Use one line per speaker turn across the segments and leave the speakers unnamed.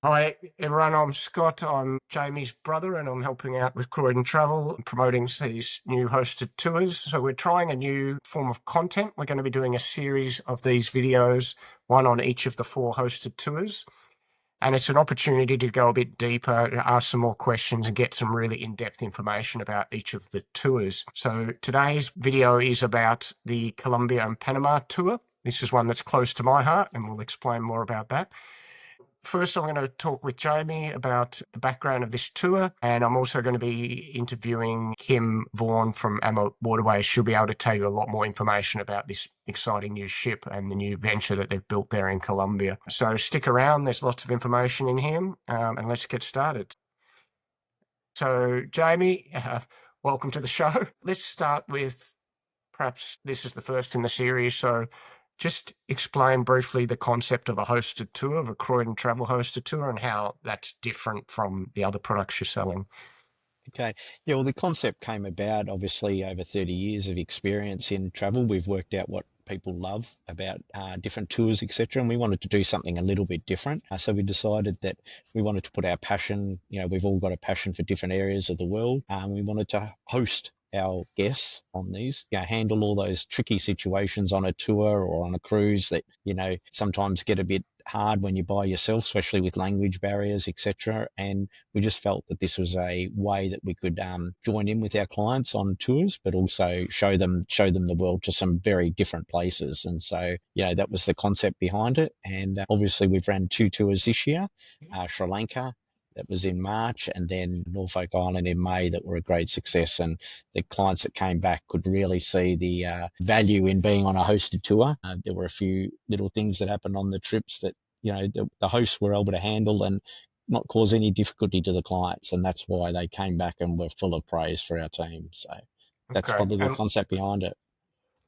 Hi everyone, I'm Scott. I'm Jamie's brother and I'm helping out with Croydon Travel, promoting these new hosted tours. So we're trying a new form of content. We're going to be doing a series of these videos, one on each of the 4 hosted tours. And it's an opportunity to go a bit deeper, ask some more questions and get some really in-depth information about each of the tours. So today's video is about the Colombia and Panama tour. This is one that's close to my heart and we'll explain more about that. First, I'm going to talk with Jamie about the background of this tour, and I'm also going to be interviewing Kim Vaughan from AmaWaterways. She'll be able to tell you a lot more information about this exciting new ship and the new venture that they've built there in Colombia. So stick around, there's lots of information in here, and let's get started. So, Jamie, welcome to the show. Let's start with, perhaps this is the first in the series, so just explain briefly the concept of a hosted tour, of a Croydon Travel hosted tour, and how that's different from the other products you're selling.
Okay. Yeah, well, the concept came about obviously over 30 years of experience in travel. We've worked out what people love about different tours, etc. And we wanted to do something a little bit different. So we decided that we wanted to put our passion, we've all got a passion for different areas of the world. We wanted to host our guests on these, handle all those tricky situations on a tour or on a cruise that, sometimes get a bit hard when you're by yourself, especially with language barriers, etc. And we just felt that this was a way that we could join in with our clients on tours, but also show them the world to some very different places. And so, that was the concept behind it. And obviously, we've ran 2 tours this year: Sri Lanka, that was in March, and then Norfolk Island in May, that were a great success. And the clients that came back could really see the value in being on a hosted tour. There were a few little things that happened on the trips that, the hosts were able to handle and not cause any difficulty to the clients. And that's why they came back and were full of praise for our team. So that's
Okay.
probably the concept behind it.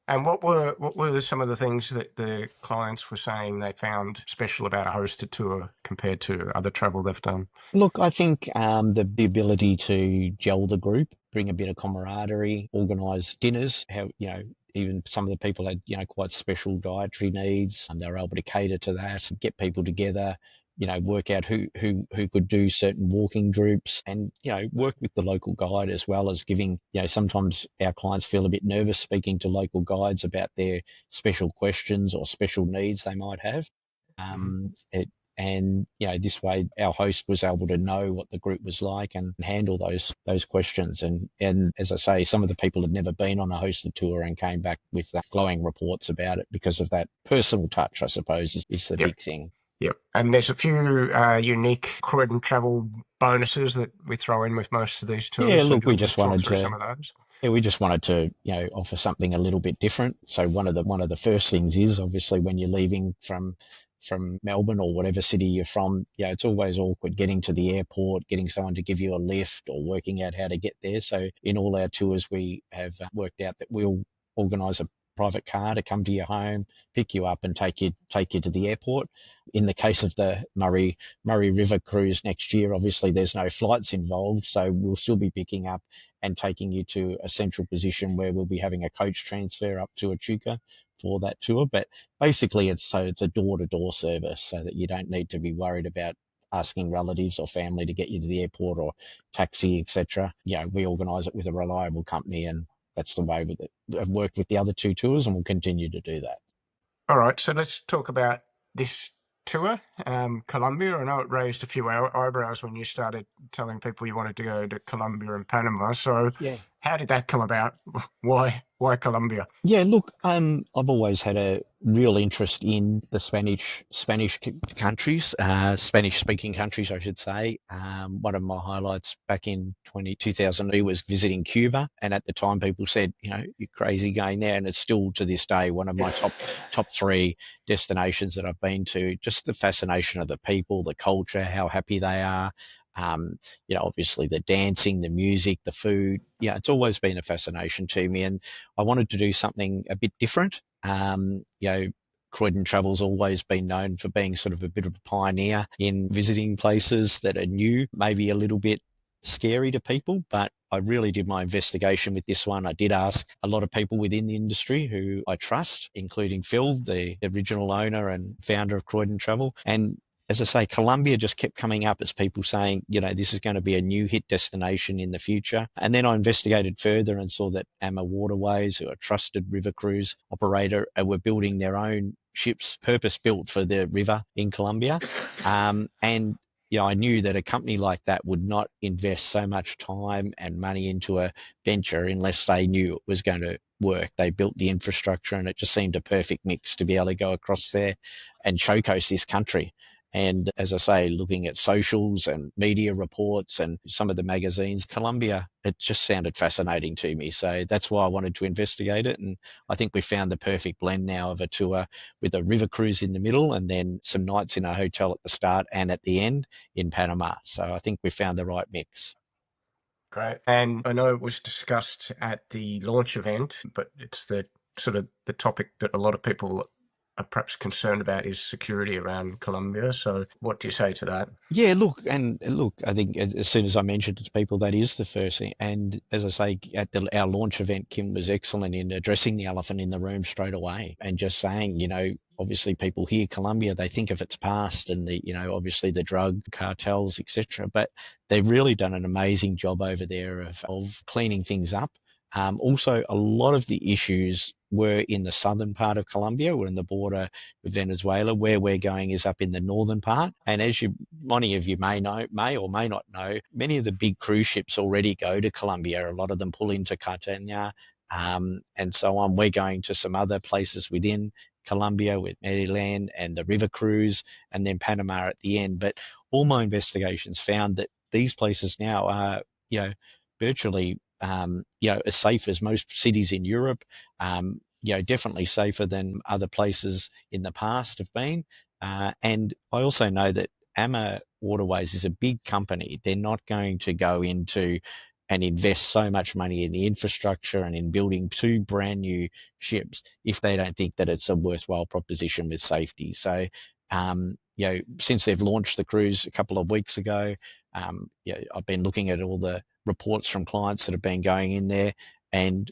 And what were some of the things that the clients were saying they found special about a hosted tour compared to other travel they've done?
Look, I think the ability to gel the group, bring a bit of camaraderie, organise dinners, how, even some of the people had, quite special dietary needs, and they were able to cater to that, get people together, work out who could do certain walking groups, and, work with the local guide, as well as giving, sometimes our clients feel a bit nervous speaking to local guides about their special questions or special needs they might have.
Mhm.
And this way our host was able to know what the group was like and handle those questions. And as I say, some of the people had never been on a hosted tour and came back with glowing reports about it because of that personal touch, I suppose, is the
Yep.
big thing.
Yep. And there's a few unique Croydon Travel bonuses that we throw in with most of these tours.
Yeah,
So
look,
do you want to just talk through some of those?
we just wanted to, offer something a little bit different. So one of the first things is, obviously, when you're leaving from Melbourne or whatever city you're from, it's always awkward getting to the airport, getting someone to give you a lift or working out how to get there. So in all our tours, we have worked out that we'll organise a private car to come to your home, pick you up, and take you to the airport. In the case of the Murray River cruise next year, obviously there's no flights involved, so we'll still be picking up and taking you to a central position where we'll be having a coach transfer up to Echuca for that tour. But basically, it's a door-to-door service, so that you don't need to be worried about asking relatives or family to get you to the airport or taxi, etc. We organise it with a reliable company, and that's the way with it. I've worked with the other 2 tours, and we'll continue to do that.
All right, so let's talk about this tour, Colombia. I know it raised a few eyebrows when you started telling people you wanted to go to Colombia and Panama. So
Yeah.
how did that come about? Why Colombia?
Yeah, look, I've always had a real interest in the Spanish countries, Spanish-speaking countries, I should say. One of my highlights back in 2002 was visiting Cuba, and at the time people said, you're crazy going there, and it's still to this day one of my top 3 destinations that I've been to. Just the fascination of the people, the culture, how happy they are. Obviously the dancing, the music, the food. Yeah, it's always been a fascination to me, and I wanted to do something a bit different. Croydon Travel's always been known for being sort of a bit of a pioneer in visiting places that are new, maybe a little bit scary to people, but I really did my investigation with this one. I did ask a lot of people within the industry who I trust, including Phil, the original owner and founder of Croydon Travel. And as I say, Colombia just kept coming up as people saying, this is going to be a new hit destination in the future. And then I investigated further and saw that AmaWaterways, who are a trusted river cruise operator, were building their own ships purpose built for the river in Colombia. And I knew that a company like that would not invest so much time and money into a venture unless they knew it was going to work. They built the infrastructure, and it just seemed a perfect mix to be able to go across there and showcase this country. And as I say, looking at socials and media reports and some of the magazines, Colombia, it just sounded fascinating to me. So that's why I wanted to investigate it. And I think we found the perfect blend now of a tour with a river cruise in the middle and then some nights in a hotel at the start and at the end in Panama. So I think we found the right mix.
Great. And I know it was discussed at the launch event, but it's the sort of the topic that a lot of people are perhaps concerned about is security around Colombia. So what do you say to that?
Yeah, look, I think as soon as I mentioned it to people, that is the first thing. And as I say, at our launch event, Kim was excellent in addressing the elephant in the room straight away and just saying, obviously people hear Colombia, they think of its past and obviously the drug cartels, etc. But they've really done an amazing job over there of cleaning things up. Also, a lot of the issues were in the southern part of Colombia. We're in the border with Venezuela. Where we're going is up in the northern part. And as many of you may or may not know, many of the big cruise ships already go to Colombia. A lot of them pull into Cartagena, and so on. We're going to some other places within Colombia with Medellín and the river cruise, and then Panama at the end. But all my investigations found that these places now are, virtually as safe as most cities in Europe, definitely safer than other places in the past have been. And I also know that AmaWaterways is a big company. They're not going to go into and invest so much money in the infrastructure and in building two brand new ships if they don't think that it's a worthwhile proposition with safety. So, since they've launched the cruise a couple of weeks ago, I've been looking at all the reports from clients that have been going in there, and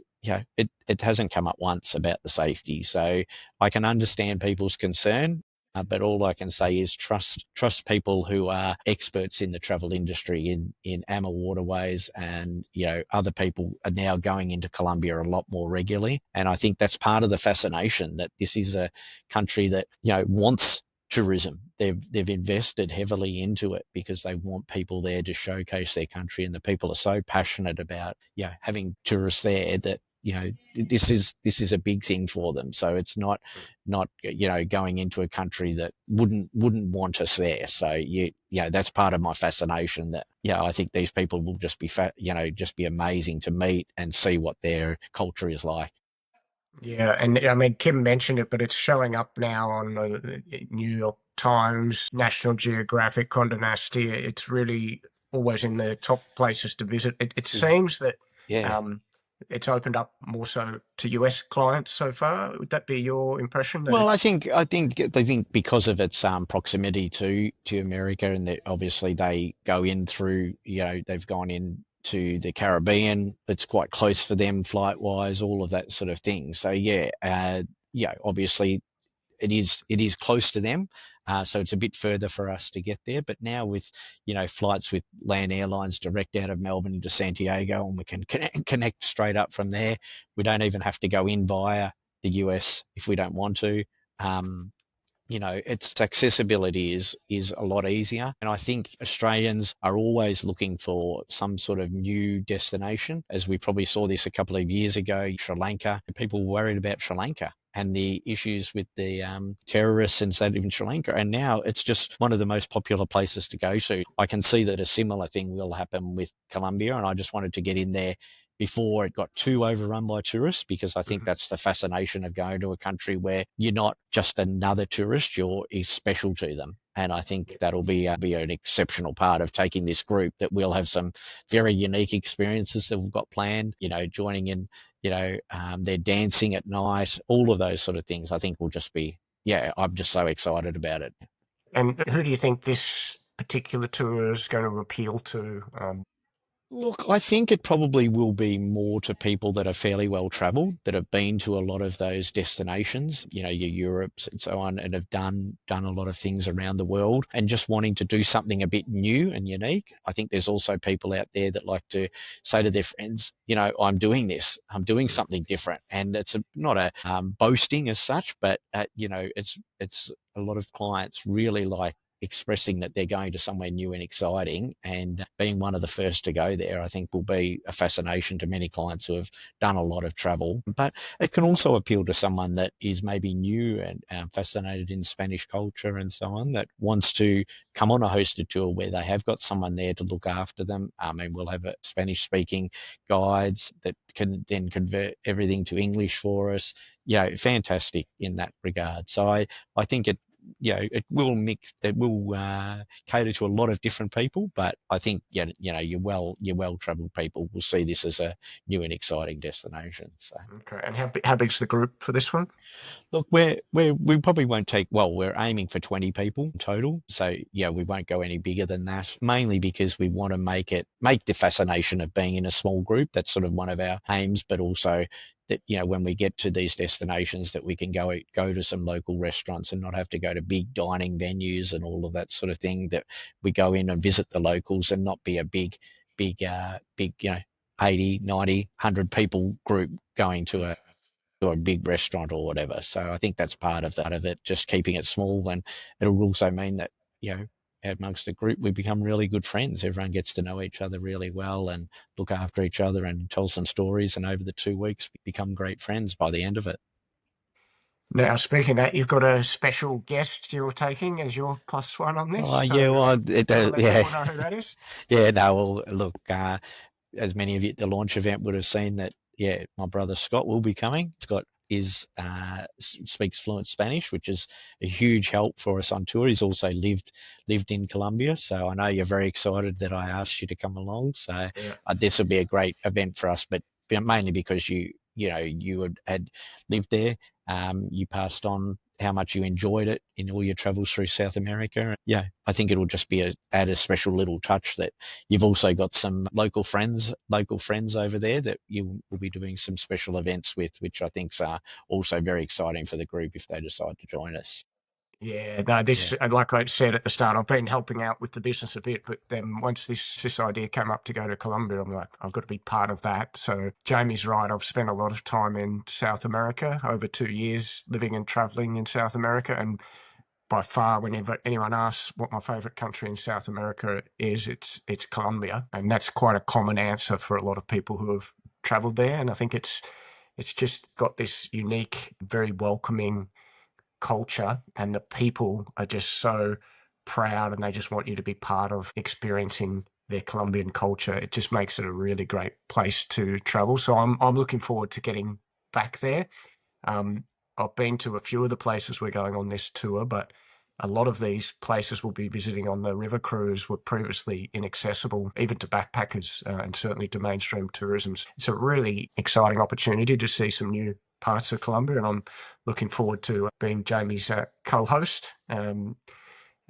it hasn't come up once about the safety. So I can understand people's concern, but all I can say is trust people who are experts in the travel industry in AmaWaterways, and other people are now going into Colombia a lot more regularly. And I think that's part of the fascination, that this is a country that wants tourism. They've invested heavily into it because they want people there to showcase their country, and the people are so passionate about having tourists there that this is a big thing for them. So it's not going into a country that wouldn't want us there. So that's part of my fascination, that I think these people will just be just be amazing to meet and see what their culture is like.
Yeah, and I mean, Kim mentioned it, but it's showing up now on the New York Times, National Geographic, Condé Nast. It's really always in the top places to visit. It seems that
Yeah.
um, it's opened up more so to US clients so far. Would that be your impression that
Well, I
it's?
think they think because of its proximity to America, and that obviously they go in through, they've gone in to the Caribbean. It's quite close for them flight wise, all of that sort of thing. So obviously it is close to them, so it's a bit further for us to get there. But now with flights with land airlines direct out of Melbourne into Santiago, and we can connect straight up from there. We don't even have to go in via the US if we don't want to. Um, its accessibility is a lot easier. And I think Australians are always looking for some sort of new destination. As we probably saw this a couple of years ago, Sri Lanka, people were worried about Sri Lanka and the issues with the terrorists inside of Sri Lanka. And now it's just one of the most popular places to go to. I can see that a similar thing will happen with Colombia, and I just wanted to get in there before it got too overrun by tourists, because I think that's the fascination of going to a country where you're not just another tourist, you're special to them. And I think that'll be an exceptional part of taking this group, that we'll have some very unique experiences that we've got planned, joining in, they're dancing at night, all of those sort of things. I think will just be, I'm just so excited about it.
And who do you think this particular tour is going to appeal to?
Look, I think it probably will be more to people that are fairly well traveled, that have been to a lot of those destinations, you know, your Europes and so on, and have done a lot of things around the world and just wanting to do something a bit new and unique. I think there's also people out there that like to say to their friends, you know, I'm doing this, I'm doing something different, and it's not a boasting as such, but you know, it's a lot of clients really like expressing that they're going to somewhere new and exciting, and being one of the first to go there, I think will be a fascination to many clients who have done a lot of travel. But it can also appeal to someone that is maybe new and fascinated in Spanish culture and so on, that wants to come on a hosted tour where they have got someone there to look after them. And we'll have a Spanish speaking guides that can then convert everything to English for us. Fantastic in that regard. So I think it will cater to a lot of different people, but I think your well traveled people will see this as a new and exciting destination. So
Okay. And how big's the group for this one?
look, we probably won't take, well, we're aiming for 20 people total. So yeah, we won't go any bigger than that, mainly because we want to make the fascination of being in a small group. That's sort of one of our aims, but also that, you know, when we get to these destinations, that we can go to some local restaurants and not have to go to big dining venues and all of that sort of thing, that we go in and visit the locals and not be a big, 80, 90, 100 people group going to a big restaurant or whatever. So I think that's part of it, just keeping it small. And it'll also mean that, you know, amongst the group, we become really good friends. Everyone gets to know each other really well and look after each other and tell some stories. And over the 2 weeks, become great friends by the end of it.
Now, speaking of that, you've got a special guest you're taking as your plus one on this.
Oh, yeah,
So
well,
do you want to let
yeah,
people know who that is?
yeah, no, well, look, as many of you at the launch event would have seen, that my brother Scott will be coming. Scott is speaks fluent Spanish, which is a huge help for us on tour. He's also lived in Colombia, so I know you're very excited that I asked you to come along. So
Yeah.
this will be a great event for us, but mainly because you had lived there. You passed on how much you enjoyed it in all your travels through South America. Yeah, I think it'll just add a special little touch, that you've also got some local friends over there that you will be doing some special events with, which I think are also very exciting for the group if they decide to join us.
Yeah, no,
Yeah.
like I said at the start, I've been helping out with the business a bit, but then once this idea came up to go to Colombia, I'm like, I've got to be part of that. So Jamie's right. I've spent a lot of time in South America, over 2 years living and traveling in South America. And by far, whenever anyone asks what my favorite country in South America is, it's Colombia. And that's quite a common answer for a lot of people who have traveled there. And I think it's just got this unique, very welcoming culture, and the people are just so proud and they just want you to be part of experiencing their Colombian culture. It just makes it a really great place to travel. So I'm looking forward to getting back there. Um, I've been to a few of the places we're going on this tour, but a lot of these places we'll be visiting on the river cruise were previously inaccessible, even to backpackers and certainly to mainstream tourism. It's a really exciting opportunity to see some new parts of Colombia, and I'm looking forward to being Jamie's co-host and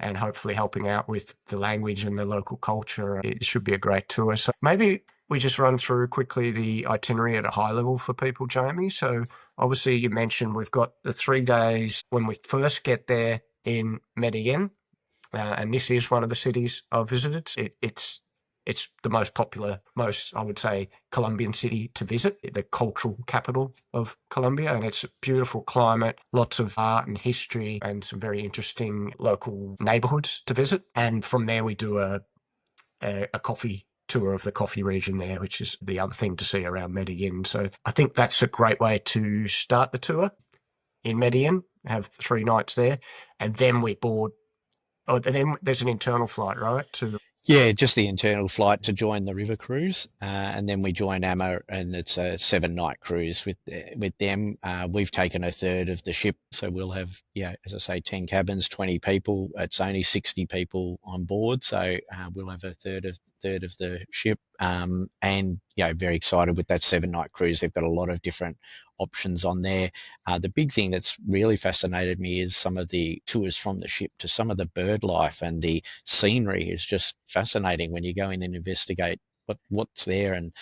hopefully helping out with the language and the local culture. It should be a great tour. So maybe we just run through quickly the itinerary at a high level for people, Jamie. So obviously you mentioned we've got the 3 days when we first get there in Medellin, and this is one of the cities I've visited. It's the most popular, most, I would say, Colombian city to visit, the cultural capital of Colombia. And it's a beautiful climate, lots of art and history, and some very interesting local neighborhoods to visit. And from there, we do a coffee tour of the coffee region there, which is the other thing to see around Medellin. So I think that's a great way to start the tour in Medellin, have 3 nights there, and then we board. Oh, then there's an internal flight, right? To
Yeah, just the internal flight to join the river cruise, and then we join AMA, and it's a 7 night cruise with them. We've taken a third of the ship, so we'll have, as I say, 10 cabins, 20 people. It's only 60 people on board, so we'll have a third of the ship. And very excited with that 7 night cruise. They've got a lot of different options on there. The big thing that's really fascinated me is some of the tours from the ship to some of the bird life, and the scenery is just fascinating when you go in and investigate what's there, and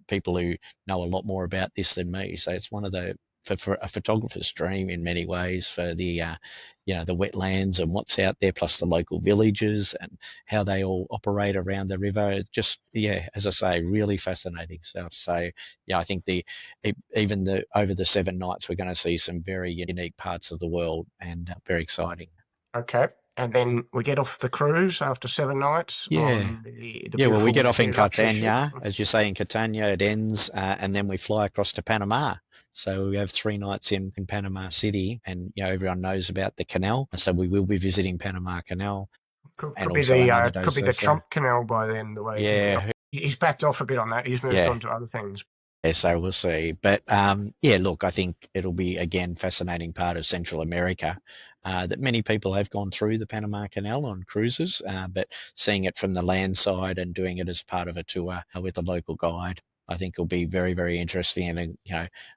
people who know a lot more about this than me. So it's one of the for a photographer's dream in many ways, for the the wetlands and what's out there, plus the local villages and how they all operate around the river. It's just, as I say, really fascinating stuff. So I think even the over the 7 nights, we're going to see some very unique parts of the world, and very exciting.
Okay. And then we get off the cruise after 7 nights
Yeah.
on the
Yeah, well, we get
beautiful
off in
new luxury ship.
Catania, as you say, in Catania it ends, and then we fly across to Panama. So we have 3 nights in Panama City, and everyone knows about the canal, so we will be visiting Panama Canal,
Could,
and
could be
also another day.
could be
So,
the Trump Canal by then, the way things go.
yeah,
He's backed off a bit on that. He's moved
yeah,
on to other things.
yeah. So we'll see, but yeah, look, I think it'll be again fascinating part of Central America. That many people have gone through the Panama Canal on cruises, but seeing it from the land side and doing it as part of a tour with a local guide, I think will be very, very interesting, and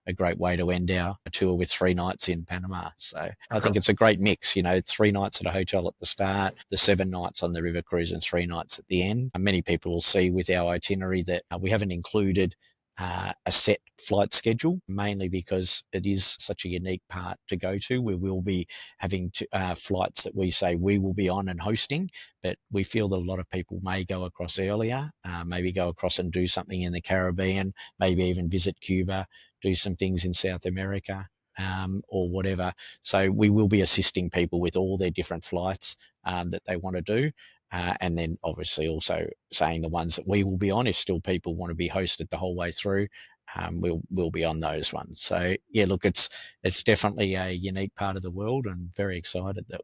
a great way to end our tour with 3 nights in Panama. So I
Okay.
think it's a great mix. 3 nights at a hotel at the start, the 7 nights on the river cruise, and 3 nights at the end. And many people will see with our itinerary that we haven't included a set flight schedule, mainly because it is such a unique part to go to. We will be having flights that we say we will be on and hosting, but we feel that a lot of people may go across earlier, maybe go across and do something in the Caribbean, maybe even visit Cuba, do some things in South America. Or whatever. So we will be assisting people with all their different flights that they want to do. And then obviously also saying the ones that we will be on, if still people want to be hosted the whole way through, we'll be on those ones. So yeah, look, it's definitely a unique part of the world, and very excited that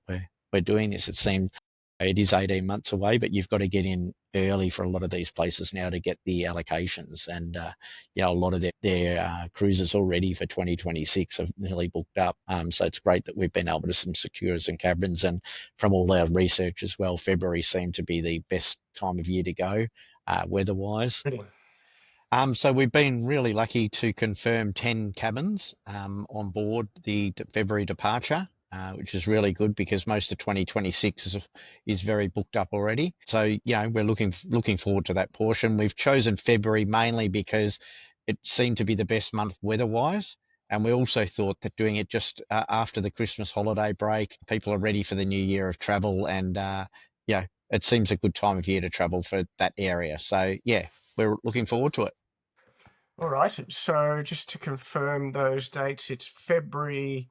we're doing this. It is 18 months away, but you've got to get in early for a lot of these places now to get the allocations. And a lot of their cruises already for 2026 have nearly booked up. So it's great that we've been able to secure some cabins. And from all our research as well, February seemed to be the best time of year to go, weather-wise.
Brilliant.
So we've been really lucky to confirm 10 cabins on board the February departure, which is really good because most of 2026 is very booked up already. So we're looking forward to that portion. We've chosen February mainly because it seemed to be the best month weather-wise. And we also thought that doing it just after the Christmas holiday break, people are ready for the new year of travel, and it seems a good time of year to travel for that area. So yeah, we're looking forward to it.
All right. So just to confirm those dates, it's February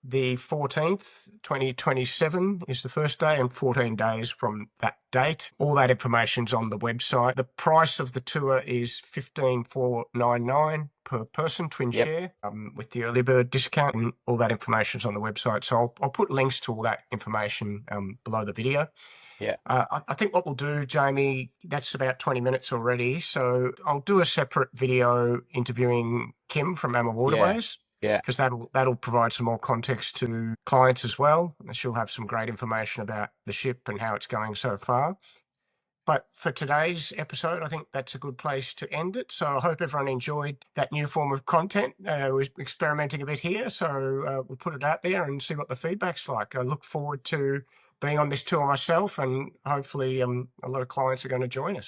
the 14th, 2027 is the first day, and 14 days from that date. All that information's on the website. The price of the tour is $15,499 per person, twin
Yep.
share, with the early bird discount, and all that information's on the website. So I'll put links to all that information below the video.
Yeah.
I think what we'll do, Jamie, that's about 20 minutes already. So I'll do a separate video interviewing Kim from AmaWaterways,
Yeah.
because that'll provide some more context to clients as well. She'll have some great information about the ship and how it's going so far. But for today's episode, I think that's a good place to end it. So I hope everyone enjoyed that new form of content. We're experimenting a bit here, so we'll put it out there and see what the feedback's like. I look forward to being on this tour myself, and hopefully a lot of clients are going to join us.